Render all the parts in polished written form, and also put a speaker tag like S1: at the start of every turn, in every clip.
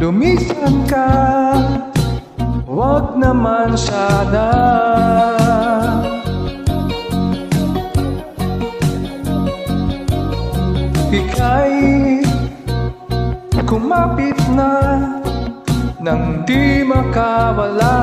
S1: lumisan ka, wag naman sana. Ika'y kumapit na nang di makawala.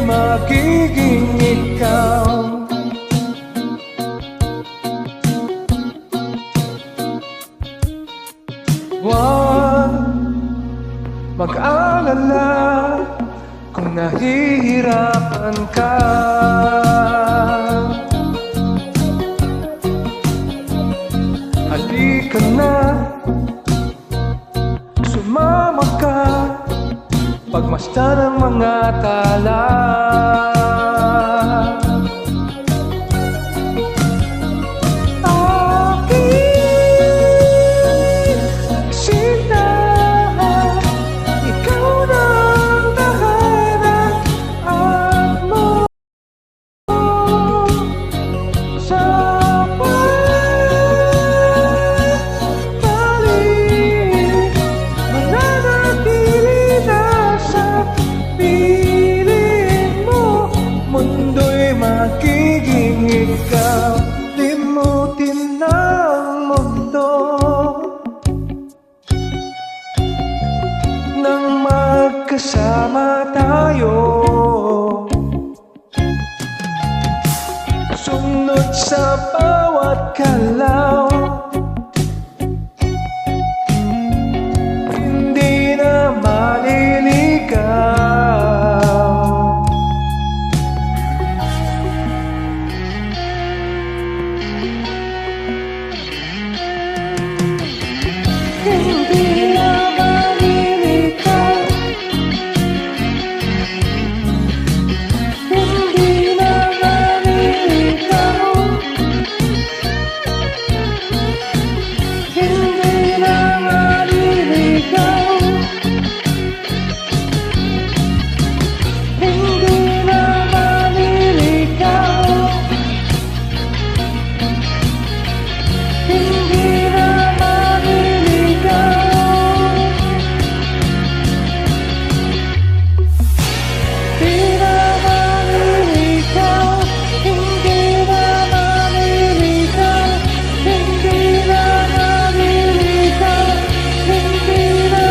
S1: Magiging ikaw. Huwag mag-alala kung nahihirapan ka. Halika na, sumama ka, pagmasdan ang mga tala. Magiging ikaw, limutin na ang mundo nang magkasama tayo. Sunod sa bawat galaw, hindi na maliligaw. Hindi na maliligaw, hindi na maliligaw, hindi na maliligaw, hindi na maliligaw, hindi na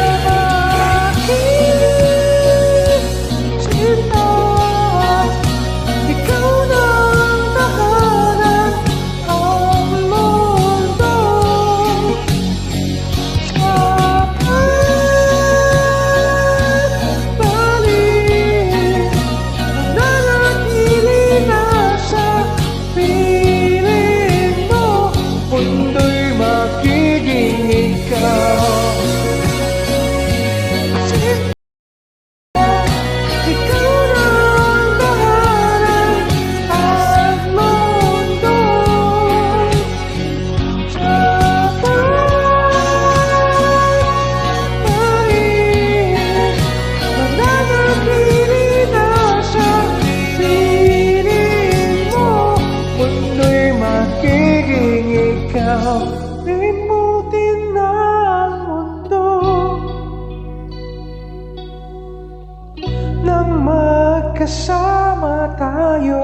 S1: limutin na ang mundo nang magkasama tayo.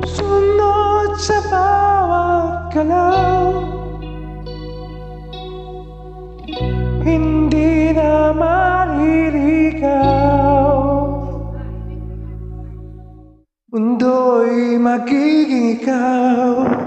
S1: Sunod sa bawat galaw, hindi na maliligaw. Mundo'y magiging ikaw.